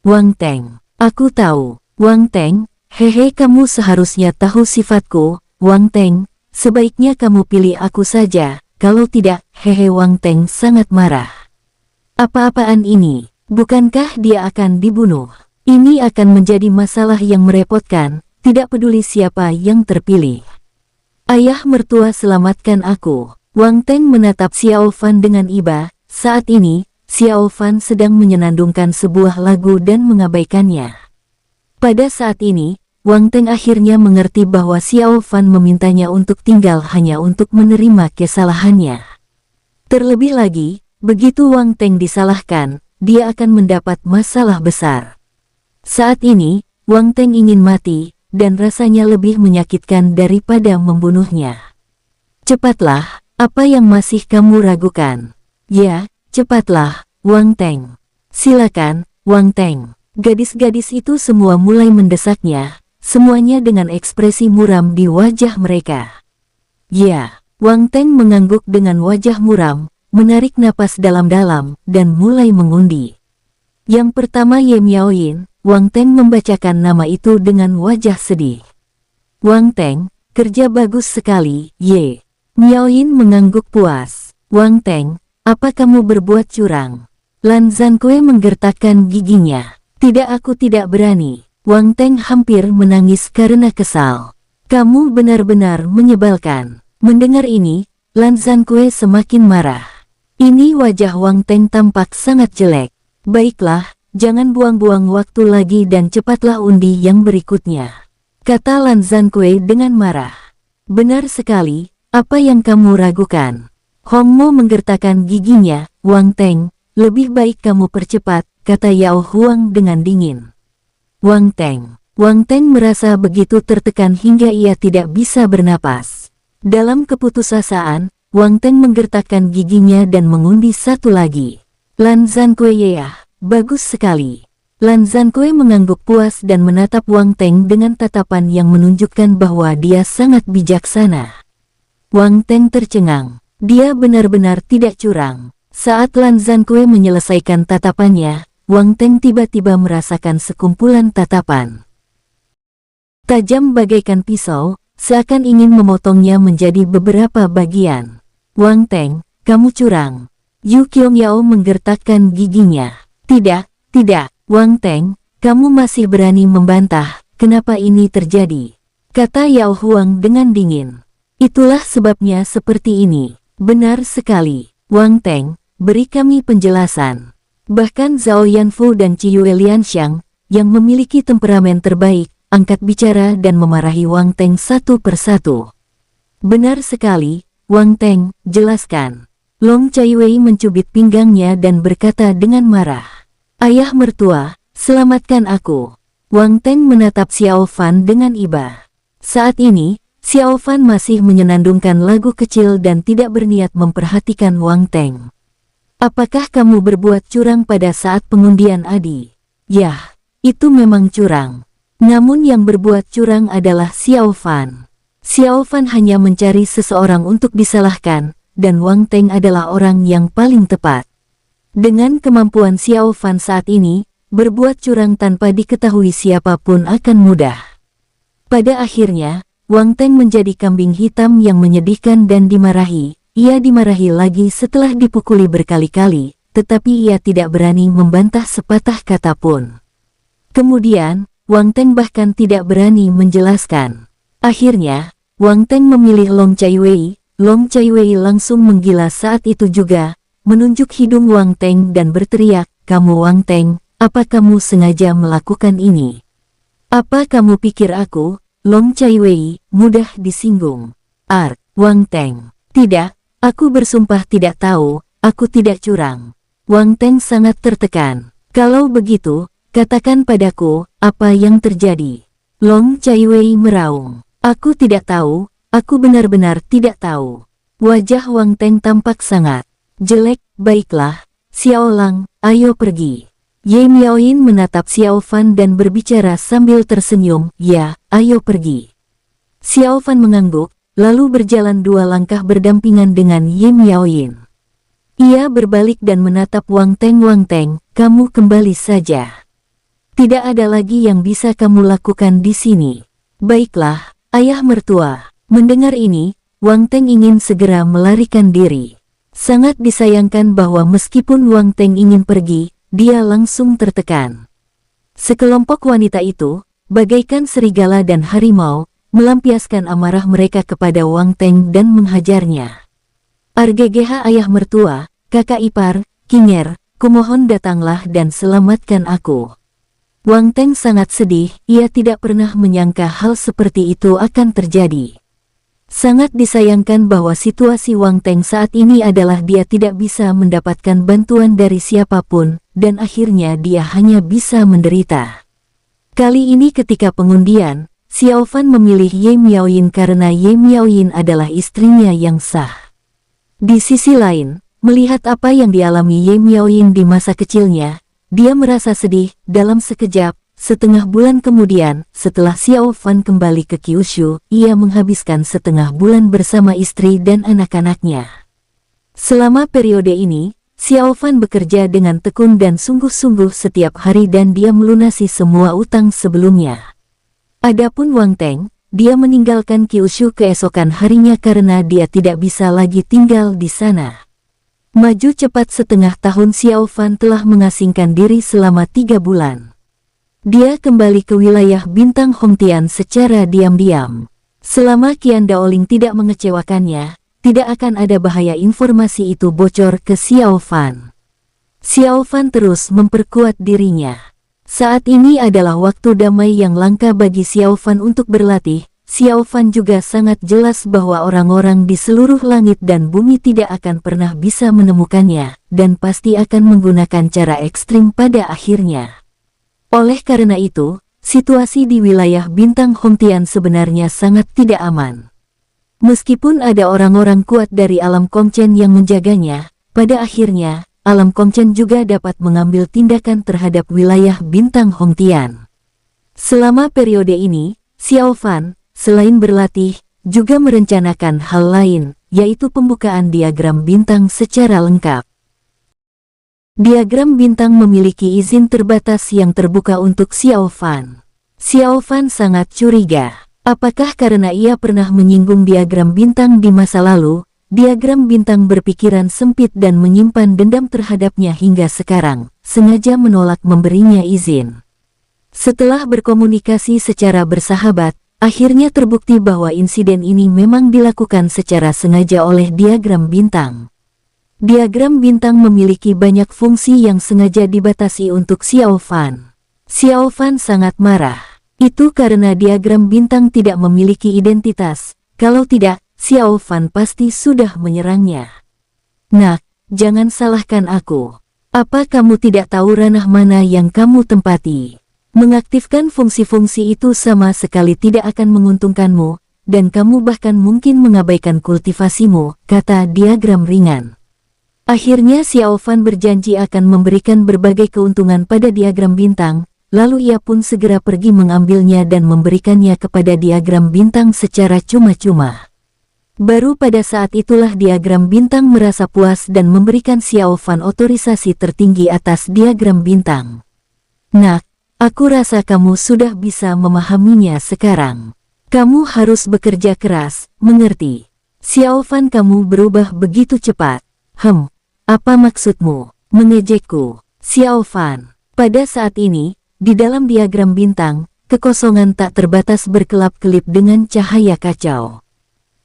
Wang Teng, aku tahu. Wang Teng, hehe, kamu seharusnya tahu sifatku. Wang Teng, sebaiknya kamu pilih aku saja, kalau tidak, hehe. Wang Teng sangat marah. Apa-apaan ini? Bukankah dia akan dibunuh? Ini akan menjadi masalah yang merepotkan, tidak peduli siapa yang terpilih. Ayah mertua, selamatkan aku. Wang Teng menatap Xiao Fan dengan iba. Saat ini, Xiao Fan sedang menyenandungkan sebuah lagu dan mengabaikannya. Pada saat ini, Wang Teng akhirnya mengerti bahwa Xiao Fan memintanya untuk tinggal hanya untuk menerima kesalahannya. Terlebih lagi, begitu Wang Teng disalahkan, dia akan mendapat masalah besar. Saat ini, Wang Teng ingin mati, dan rasanya lebih menyakitkan daripada membunuhnya. Cepatlah, apa yang masih kamu ragukan? Ya, cepatlah, Wang Teng. Silakan, Wang Teng. Gadis-gadis itu semua mulai mendesaknya, semuanya dengan ekspresi muram di wajah mereka. Ya, Wang Teng mengangguk dengan wajah muram, menarik napas dalam-dalam, dan mulai mengundi. Yang pertama Ye Miaoyin. Wang Teng membacakan nama itu dengan wajah sedih. Wang Teng, kerja bagus sekali, Ye. Miaoyin mengangguk puas. Wang Teng, apa kamu berbuat curang? Lan Zhankui menggertakkan giginya. Tidak, aku tidak berani. Wang Teng hampir menangis karena kesal. Kamu benar-benar menyebalkan. Mendengar ini, Lan Zhankui semakin marah. Ini wajah Wang Teng tampak sangat jelek. Baiklah, jangan buang-buang waktu lagi dan cepatlah undi yang berikutnya, kata Lan Zhankui dengan marah. Benar sekali, apa yang kamu ragukan? Hong Mo menggertakkan giginya. Wang Teng, lebih baik kamu percepat, kata Yao Huang dengan dingin. Wang Teng merasa begitu tertekan hingga ia tidak bisa bernapas. Dalam keputusasaan, Wang Teng menggertakkan giginya dan mengundi satu lagi. Lan Zhankui ya. Bagus sekali. Lan Zhankui mengangguk puas dan menatap Wang Teng dengan tatapan yang menunjukkan bahwa dia sangat bijaksana. Wang Teng tercengang. Dia benar-benar tidak curang. Saat Lan Zhankui menyelesaikan tatapannya, Wang Teng tiba-tiba merasakan sekumpulan tatapan tajam bagaikan pisau, seakan ingin memotongnya menjadi beberapa bagian. Wang Teng, kamu curang. Yu Qiangyao menggertakkan giginya. Tidak, tidak, Wang Teng, kamu masih berani membantah, kenapa ini terjadi? Kata Yao Huang dengan dingin. Itulah sebabnya seperti ini. Benar sekali, Wang Teng, beri kami penjelasan. Bahkan Zhao Yanfu dan Qiyu Lianxiang, yang memiliki temperamen terbaik, angkat bicara dan memarahi Wang Teng satu persatu. Benar sekali, Wang Teng, jelaskan. Long Chaiwei mencubit pinggangnya dan berkata dengan marah. Ayah mertua, selamatkan aku. Wang Teng menatap Xiao Fan dengan iba. Saat ini, Xiao Fan masih menyenandungkan lagu kecil dan tidak berniat memperhatikan Wang Teng. Apakah kamu berbuat curang pada saat pengundian Adi? Yah, itu memang curang. Namun yang berbuat curang adalah Xiao Fan. Xiao Fan hanya mencari seseorang untuk disalahkan, dan Wang Teng adalah orang yang paling tepat. Dengan kemampuan Xiao Fan saat ini, berbuat curang tanpa diketahui siapapun akan mudah. Pada akhirnya, Wang Teng menjadi kambing hitam yang menyedihkan dan dimarahi. Ia dimarahi lagi setelah dipukuli berkali-kali, tetapi ia tidak berani membantah sepatah kata pun. Kemudian, Wang Teng bahkan tidak berani menjelaskan. Akhirnya, Wang Teng memilih Long Chaiwei. Long Chaiwei langsung menggila saat itu juga, menunjuk hidung Wang Teng dan berteriak, "Kamu Wang Teng, apa kamu sengaja melakukan ini? Apa kamu pikir aku, Long Chaiwei, mudah disinggung?" Wang Teng. Tidak, aku bersumpah tidak tahu, aku tidak curang. Wang Teng sangat tertekan. Kalau begitu, katakan padaku, apa yang terjadi? Long Chaiwei meraung. Aku tidak tahu, aku benar-benar tidak tahu. Wajah Wang Teng tampak sangat jelek. Baiklah, Xiao Lang, ayo pergi. Ye Miaoyin menatap Xiao Fan dan berbicara sambil tersenyum, ya, ayo pergi. Xiao Fan mengangguk, lalu berjalan 2 langkah berdampingan dengan Ye Miaoyin. Ia berbalik dan menatap Wang Teng. Wang Teng, kamu kembali saja. Tidak ada lagi yang bisa kamu lakukan di sini. Baiklah, ayah mertua. Mendengar ini, Wang Teng ingin segera melarikan diri. Sangat disayangkan bahwa meskipun Wang Teng ingin pergi, dia langsung tertekan. Sekelompok wanita itu, bagaikan serigala dan harimau, melampiaskan amarah mereka kepada Wang Teng dan menghajarnya. "RGGH ayah mertua, kakak ipar, Kinger, kumohon datanglah dan selamatkan aku." Wang Teng sangat sedih, ia tidak pernah menyangka hal seperti itu akan terjadi. Sangat disayangkan bahwa situasi Wang Teng saat ini adalah dia tidak bisa mendapatkan bantuan dari siapapun, dan akhirnya dia hanya bisa menderita. Kali ini ketika pengundian, Xiao Fan memilih Ye Miaoyin karena Ye Miaoyin adalah istrinya yang sah. Di sisi lain, melihat apa yang dialami Ye Miaoyin di masa kecilnya, dia merasa sedih. Dalam sekejap, setengah bulan kemudian, setelah Xiao Fan kembali ke Kyushu, ia menghabiskan setengah bulan bersama istri dan anak-anaknya. Selama periode ini, Xiao Fan bekerja dengan tekun dan sungguh-sungguh setiap hari dan dia melunasi semua utang sebelumnya. Adapun Wang Teng, dia meninggalkan Kyushu keesokan harinya karena dia tidak bisa lagi tinggal di sana. Maju cepat setengah tahun Xiao Fan telah mengasingkan diri selama 3 bulan. Dia kembali ke wilayah Bintang Hongtian secara diam-diam. Selama Qian Daoling tidak mengecewakannya, tidak akan ada bahaya informasi itu bocor ke Xiao Fan. Xiao Fan terus memperkuat dirinya. Saat ini adalah waktu damai yang langka bagi Xiao Fan untuk berlatih. Xiao Fan juga sangat jelas bahwa orang-orang di seluruh langit dan bumi tidak akan pernah bisa menemukannya, dan pasti akan menggunakan cara ekstrim pada akhirnya. Oleh karena itu, situasi di wilayah Bintang Hongtian sebenarnya sangat tidak aman. Meskipun ada orang-orang kuat dari alam Kongchen yang menjaganya, pada akhirnya, alam Kongchen juga dapat mengambil tindakan terhadap wilayah Bintang Hongtian. Selama periode ini, Xiao Fan, selain berlatih, juga merencanakan hal lain, yaitu pembukaan diagram bintang secara lengkap. Diagram bintang memiliki izin terbatas yang terbuka untuk Xiao Fan. Xiao Fan sangat curiga. Apakah karena ia pernah menyinggung diagram bintang di masa lalu, diagram bintang berpikiran sempit dan menyimpan dendam terhadapnya hingga sekarang, sengaja menolak memberinya izin. Setelah berkomunikasi secara bersahabat, akhirnya terbukti bahwa insiden ini memang dilakukan secara sengaja oleh diagram bintang. Diagram bintang memiliki banyak fungsi yang sengaja dibatasi untuk Xiao Fan. Xiao Fan sangat marah. Itu karena diagram bintang tidak memiliki identitas. Kalau tidak, Xiao Fan pasti sudah menyerangnya. Nak, jangan salahkan aku. Apa kamu tidak tahu ranah mana yang kamu tempati? Mengaktifkan fungsi-fungsi itu sama sekali tidak akan menguntungkanmu, dan kamu bahkan mungkin mengabaikan kultivasimu, kata diagram ringan. Akhirnya Xiao Fan berjanji akan memberikan berbagai keuntungan pada diagram bintang, lalu ia pun segera pergi mengambilnya dan memberikannya kepada diagram bintang secara cuma-cuma. Baru pada saat itulah diagram bintang merasa puas dan memberikan Xiao Fan otorisasi tertinggi atas diagram bintang. Nak, aku rasa kamu sudah bisa memahaminya sekarang. Kamu harus bekerja keras, mengerti? Xiao Fan, kamu berubah begitu cepat. Apa maksudmu? Mengejekku? Xiao Fan. Pada saat ini, di dalam diagram bintang, kekosongan tak terbatas berkelap-kelip dengan cahaya kacau.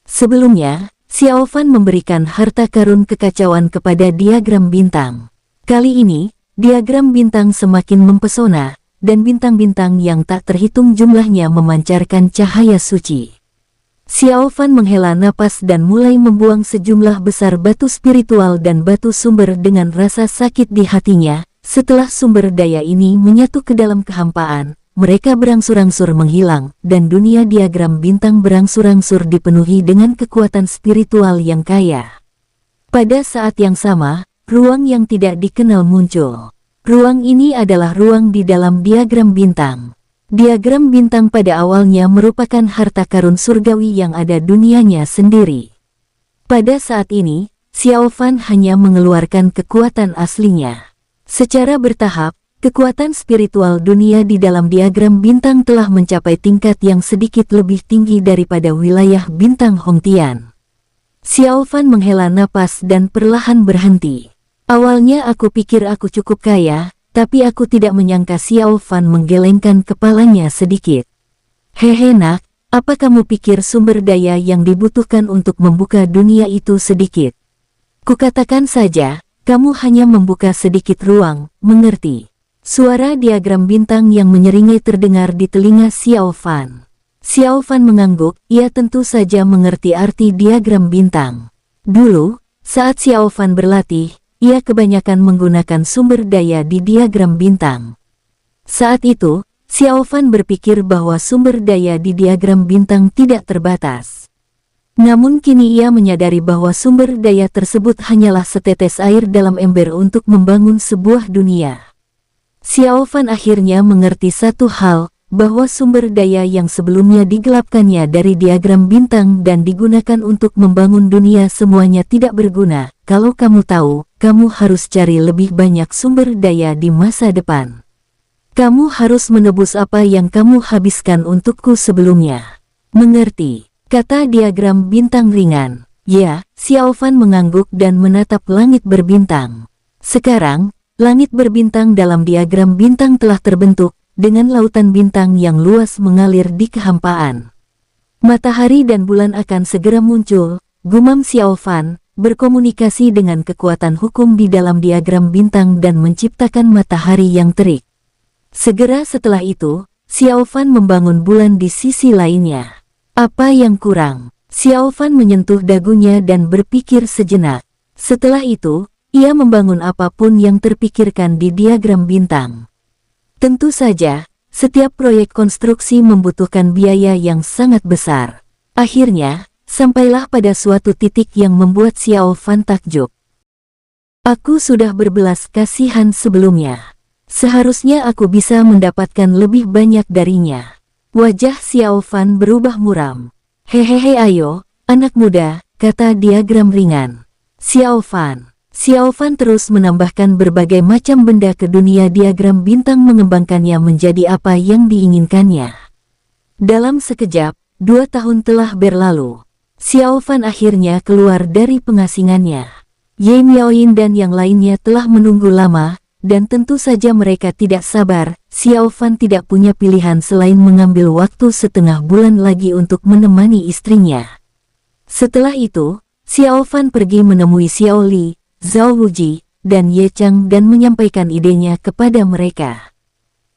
Sebelumnya, Xiao Fan memberikan harta karun kekacauan kepada diagram bintang. Kali ini, diagram bintang semakin mempesona, dan bintang-bintang yang tak terhitung jumlahnya memancarkan cahaya suci. Xiao Fan menghela napas dan mulai membuang sejumlah besar batu spiritual dan batu sumber dengan rasa sakit di hatinya. Setelah sumber daya ini menyatu ke dalam kehampaan, mereka berangsur-angsur menghilang, dan dunia diagram bintang berangsur-angsur dipenuhi dengan kekuatan spiritual yang kaya. Pada saat yang sama, ruang yang tidak dikenal muncul. Ruang ini adalah ruang di dalam diagram bintang. Diagram bintang pada awalnya merupakan harta karun surgawi yang ada dunianya sendiri. Pada saat ini, Xiao Fan hanya mengeluarkan kekuatan aslinya. Secara bertahap, kekuatan spiritual dunia di dalam diagram bintang telah mencapai tingkat yang sedikit lebih tinggi daripada wilayah bintang Hongtian. Xiao Fan menghela napas dan perlahan berhenti. Awalnya aku pikir aku cukup kaya, tapi aku tidak menyangka. Xiao Fan menggelengkan kepalanya sedikit. Hehe nak, apa kamu pikir sumber daya yang dibutuhkan untuk membuka dunia itu sedikit? Kukatakan saja, kamu hanya membuka sedikit ruang, mengerti? Suara diagram bintang yang menyeringai terdengar di telinga Xiao Fan. Xiao Fan mengangguk, ia tentu saja mengerti arti diagram bintang. Dulu, saat Xiao Fan berlatih, ia kebanyakan menggunakan sumber daya di diagram bintang. Saat itu, Xiao Fan berpikir bahwa sumber daya di diagram bintang tidak terbatas. Namun kini ia menyadari bahwa sumber daya tersebut hanyalah setetes air dalam ember untuk membangun sebuah dunia. Xiao Fan akhirnya mengerti satu hal, bahwa sumber daya yang sebelumnya digelapkannya dari diagram bintang dan digunakan untuk membangun dunia semuanya tidak berguna. Kalau kamu tahu, kamu harus cari lebih banyak sumber daya di masa depan. Kamu harus menebus apa yang kamu habiskan untukku sebelumnya. Mengerti? Kata diagram bintang ringan. Ya, Xiao Fan mengangguk dan menatap langit berbintang. Sekarang, langit berbintang dalam diagram bintang telah terbentuk, dengan lautan bintang yang luas mengalir di kehampaan. Matahari dan bulan akan segera muncul, gumam Xiao Fan, berkomunikasi dengan kekuatan hukum di dalam diagram bintang dan menciptakan matahari yang terik. Segera setelah itu, Xiao Fan membangun bulan di sisi lainnya. Apa yang kurang? Xiao Fan menyentuh dagunya dan berpikir sejenak. Setelah itu, ia membangun apapun yang terpikirkan di diagram bintang. Tentu saja, setiap proyek konstruksi membutuhkan biaya yang sangat besar. Akhirnya, sampailah pada suatu titik yang membuat Xiao Fan takjub. Aku sudah berbelas kasihan sebelumnya. Seharusnya aku bisa mendapatkan lebih banyak darinya. Wajah Xiao Fan berubah muram. Hehehe ayo, anak muda, kata diagram ringan. Xiao Fan terus menambahkan berbagai macam benda ke dunia diagram bintang mengembangkannya menjadi apa yang diinginkannya. Dalam sekejap, 2 tahun telah berlalu. Xiao Fan akhirnya keluar dari pengasingannya. Ye Miaoyin dan yang lainnya telah menunggu lama, dan tentu saja mereka tidak sabar. Xiao Fan tidak punya pilihan selain mengambil waktu setengah bulan lagi untuk menemani istrinya. Setelah itu, Xiao Fan pergi menemui Xiao Li, Zhao Wuji, dan Ye Chang dan menyampaikan idenya kepada mereka.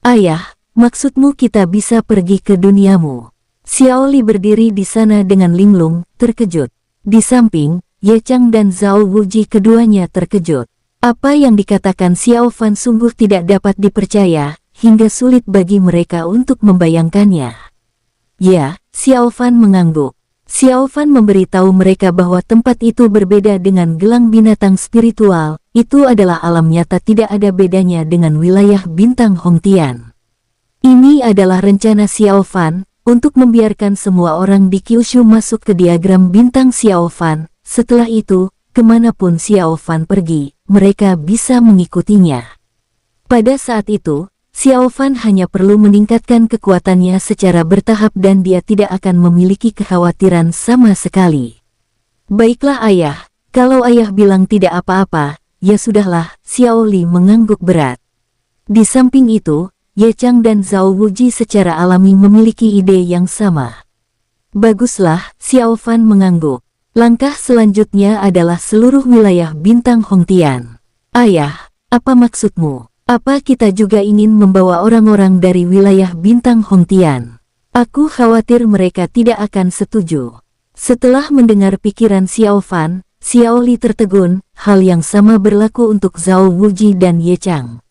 Ayah, maksudmu kita bisa pergi ke duniamu? Xiao Li berdiri di sana dengan linglung, terkejut. Di samping, Ye Chang dan Zhao Wuji keduanya terkejut. Apa yang dikatakan Xiao Fan sungguh tidak dapat dipercaya, hingga sulit bagi mereka untuk membayangkannya. Ya, Xiao Fan mengangguk. Xiao Fan memberitahu mereka bahwa tempat itu berbeda dengan gelang binatang spiritual, itu adalah alam nyata tidak ada bedanya dengan wilayah bintang Hongtian. Ini adalah rencana Xiao Fan, untuk membiarkan semua orang di Kyushu masuk ke diagram bintang Xiao Fan. Setelah itu, kemanapun Xiao Fan pergi, mereka bisa mengikutinya. Pada saat itu, Xiao Fan hanya perlu meningkatkan kekuatannya secara bertahap dan dia tidak akan memiliki kekhawatiran sama sekali. Baiklah ayah, kalau ayah bilang tidak apa-apa, ya sudahlah, Xiao Li mengangguk berat. Di samping itu, Ye Chang dan Zhao Wuji secara alami memiliki ide yang sama. Baguslah, Xiao Fan mengangguk. Langkah selanjutnya adalah seluruh wilayah bintang Hongtian. Ayah, apa maksudmu? Apa kita juga ingin membawa orang-orang dari wilayah bintang Hongtian? Aku khawatir mereka tidak akan setuju. Setelah mendengar pikiran Xiao Fan, Xiao Li tertegun. Hal yang sama berlaku untuk Zhao Wuji dan Ye Chang.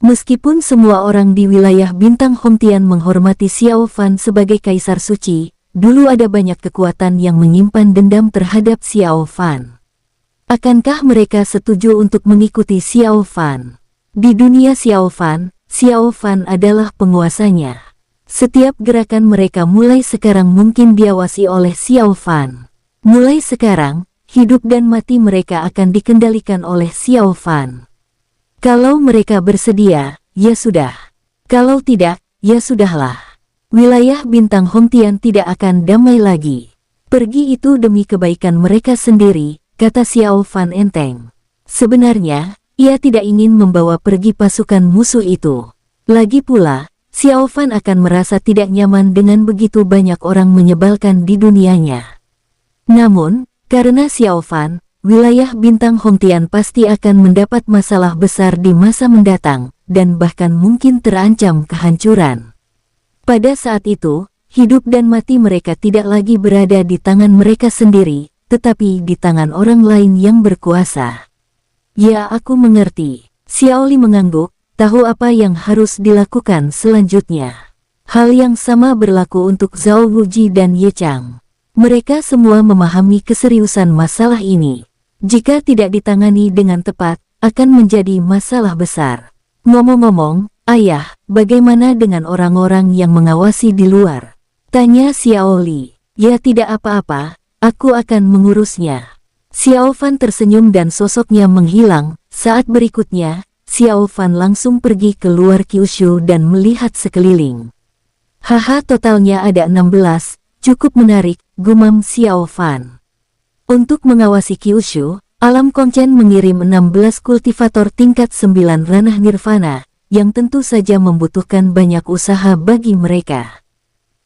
Meskipun semua orang di wilayah bintang Hongtian menghormati Xiao Fan sebagai kaisar suci, dulu ada banyak kekuatan yang menyimpan dendam terhadap Xiao Fan. Akankah mereka setuju untuk mengikuti Xiao Fan? Di dunia Xiao Fan adalah penguasanya. Setiap gerakan mereka mulai sekarang mungkin diawasi oleh Xiao Fan. Mulai sekarang, hidup dan mati mereka akan dikendalikan oleh Xiao Fan. Kalau mereka bersedia, ya sudah. Kalau tidak, ya sudahlah. Wilayah bintang Hongtian tidak akan damai lagi. Pergi itu demi kebaikan mereka sendiri, kata Xiao Fan enteng. Sebenarnya, ia tidak ingin membawa pergi pasukan musuh itu. Lagi pula, Xiao Fan akan merasa tidak nyaman dengan begitu banyak orang menyebalkan di dunianya. Namun, karena Xiao Fan, wilayah bintang Hongtian pasti akan mendapat masalah besar di masa mendatang, dan bahkan mungkin terancam kehancuran. Pada saat itu, hidup dan mati mereka tidak lagi berada di tangan mereka sendiri, tetapi di tangan orang lain yang berkuasa. Ya, aku mengerti. Xiao Li mengangguk, tahu apa yang harus dilakukan selanjutnya. Hal yang sama berlaku untuk Zhao Wuji dan Ye Chang. Mereka semua memahami keseriusan masalah ini. Jika tidak ditangani dengan tepat, akan menjadi masalah besar. Ngomong-ngomong, ayah, bagaimana dengan orang-orang yang mengawasi di luar? Tanya Xiao Li. Ya tidak apa-apa, aku akan mengurusnya. Xiao Fan tersenyum dan sosoknya menghilang. Saat berikutnya, Xiao Fan langsung pergi keluar Kyushu dan melihat sekeliling. Haha, totalnya ada 16, cukup menarik, gumam Xiao Fan. Untuk mengawasi Kyushu, Alam Kongchen mengirim 16 kultivator tingkat 9 ranah nirvana, yang tentu saja membutuhkan banyak usaha bagi mereka.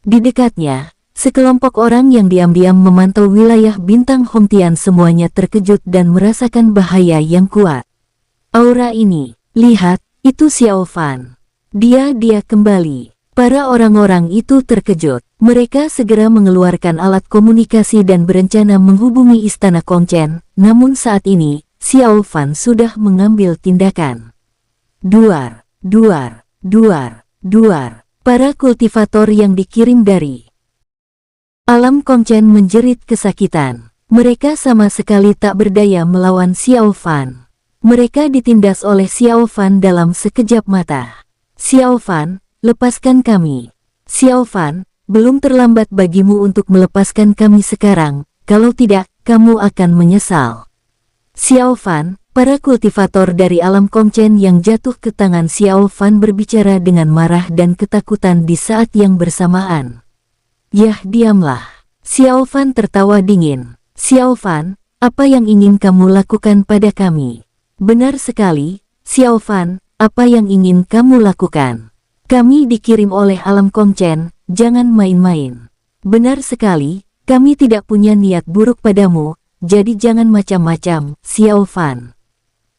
Di dekatnya, sekelompok orang yang diam-diam memantau wilayah bintang Hongtian semuanya terkejut dan merasakan bahaya yang kuat. Aura ini, lihat, itu Xiao Fan. Dia kembali. Para orang-orang itu terkejut. Mereka segera mengeluarkan alat komunikasi dan berencana menghubungi istana Kongchen. Namun saat ini, Xiao Fan sudah mengambil tindakan. Duar. Para kultivator yang dikirim dari Alam Kongchen menjerit kesakitan. Mereka sama sekali tak berdaya melawan Xiao Fan. Mereka ditindas oleh Xiao Fan dalam sekejap mata. Xiao Fan, lepaskan kami. Xiao Fan, belum terlambat bagimu untuk melepaskan kami sekarang, kalau tidak, kamu akan menyesal. Xiao Fan, para kultivator dari alam Kongchen yang jatuh ke tangan Xiao Fan berbicara dengan marah dan ketakutan di saat yang bersamaan. Yah, diamlah. Xiao Fan tertawa dingin. Xiao Fan, apa yang ingin kamu lakukan pada kami? Benar sekali, Xiao Fan, apa yang ingin kamu lakukan? Kami dikirim oleh alam Kongchen, jangan main-main. Benar sekali, kami tidak punya niat buruk padamu, jadi jangan macam-macam, Xiao Fan.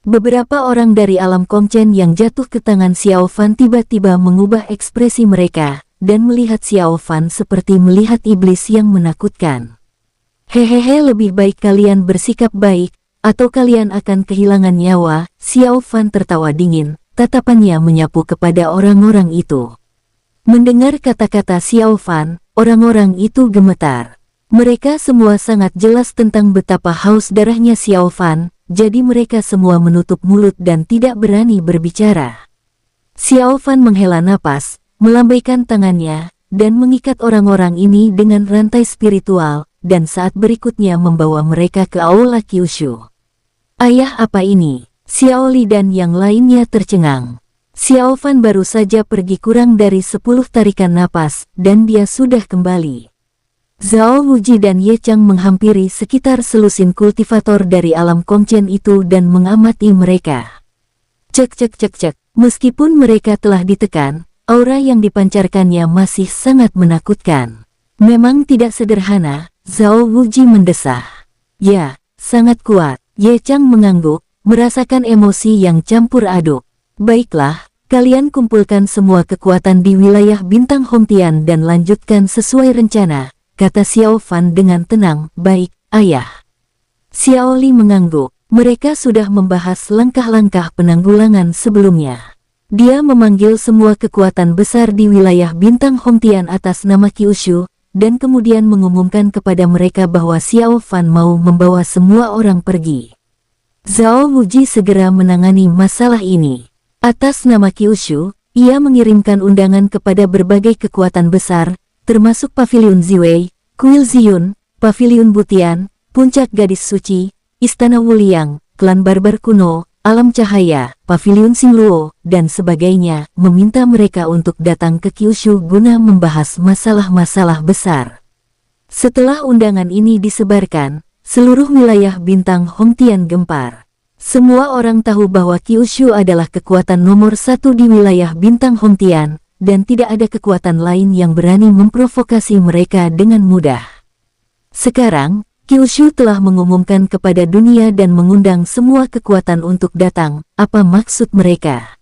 Beberapa orang dari alam Kongchen yang jatuh ke tangan Xiao Fan tiba-tiba mengubah ekspresi mereka, dan melihat Xiao Fan seperti melihat iblis yang menakutkan. Hehehe, lebih baik kalian bersikap baik, atau kalian akan kehilangan nyawa. Xiao Fan tertawa dingin, tatapannya menyapu kepada orang-orang itu. Mendengar kata-kata Xiao Fan, orang-orang itu gemetar. Mereka semua sangat jelas tentang betapa haus darahnya Xiao Fan, jadi mereka semua menutup mulut dan tidak berani berbicara. Xiao Fan menghela napas, melambaikan tangannya, dan mengikat orang-orang ini dengan rantai spiritual, dan saat berikutnya membawa mereka ke Aula Kyushu. Ayah, apa ini? Xiao Li dan yang lainnya tercengang. Xiao Fan baru saja pergi kurang dari 10 tarikan napas, dan dia sudah kembali. Zhao Wuji dan Ye Chang menghampiri sekitar selusin kultivator dari alam Kongchen itu dan mengamati mereka. Cek cek cek cek, meskipun mereka telah ditekan, aura yang dipancarkannya masih sangat menakutkan. Memang tidak sederhana, Zhao Wuji mendesah. Ya, sangat kuat. Ye Chang mengangguk, merasakan emosi yang campur aduk. Baiklah, kalian kumpulkan semua kekuatan di wilayah bintang Hongtian dan lanjutkan sesuai rencana, kata Xiao Fan dengan tenang. Baik, ayah. Xiao Li mengangguk, mereka sudah membahas langkah-langkah penanggulangan sebelumnya. Dia memanggil semua kekuatan besar di wilayah bintang Hongtian atas nama Kyushu, dan kemudian mengumumkan kepada mereka bahwa Xiao Fan mau membawa semua orang pergi. Zhao Wuji segera menangani masalah ini. Atas nama Kyushu, ia mengirimkan undangan kepada berbagai kekuatan besar, termasuk Paviliun Ziwei, Kuil Ziyun, Paviliun Butian, Puncak Gadis Suci, Istana Wuliang, Klan Barbar Kuno, Alam Cahaya, Paviliun Xingluo, dan sebagainya, meminta mereka untuk datang ke Kyushu guna membahas masalah-masalah besar. Setelah undangan ini disebarkan, seluruh wilayah bintang Hongtian gempar. Semua orang tahu bahwa Kyushu adalah kekuatan nomor 1 di wilayah bintang Hongtian, dan tidak ada kekuatan lain yang berani memprovokasi mereka dengan mudah. Sekarang, Kyushu telah mengumumkan kepada dunia dan mengundang semua kekuatan untuk datang. Apa maksud mereka?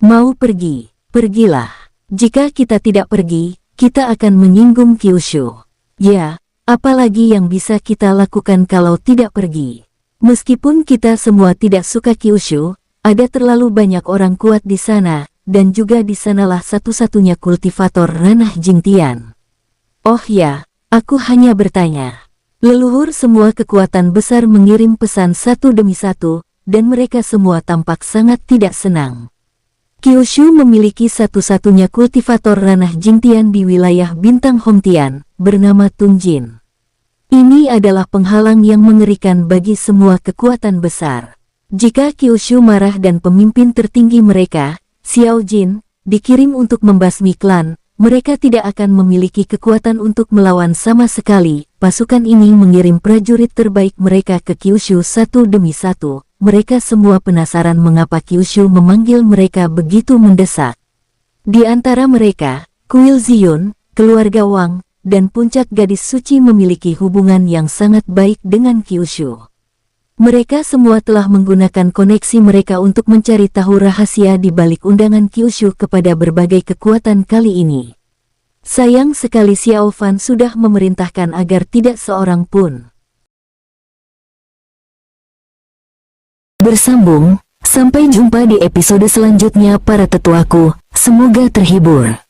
Mau pergi? Pergilah. Jika kita tidak pergi, kita akan menyinggung Kyushu. Ya, apalagi yang bisa kita lakukan kalau tidak pergi? Meskipun kita semua tidak suka Kyushu, ada terlalu banyak orang kuat di sana, dan juga di sanalah satu-satunya kultivator ranah Jingtian. Oh ya, aku hanya bertanya. Leluhur semua kekuatan besar mengirim pesan satu demi satu, dan mereka semua tampak sangat tidak senang. Kyushu memiliki satu-satunya kultivator ranah Jingtian di wilayah bintang Hongtian, bernama Tunjin. Ini adalah penghalang yang mengerikan bagi semua kekuatan besar. Jika Kyushu marah dan pemimpin tertinggi mereka, Xiao Jin, dikirim untuk membasmi klan, mereka tidak akan memiliki kekuatan untuk melawan sama sekali. Pasukan ini mengirim prajurit terbaik mereka ke Kyushu satu demi satu. Mereka semua penasaran mengapa Kyushu memanggil mereka begitu mendesak. Di antara mereka, Kuil Ziyun, keluarga Wang, dan Puncak Gadis Suci memiliki hubungan yang sangat baik dengan Kyushu. Mereka semua telah menggunakan koneksi mereka untuk mencari tahu rahasia di balik undangan Kyushu kepada berbagai kekuatan kali ini. Sayang sekali Xiao Fan sudah memerintahkan agar tidak seorang pun bersambung. Sampai jumpa di episode selanjutnya para tetuaku, semoga terhibur.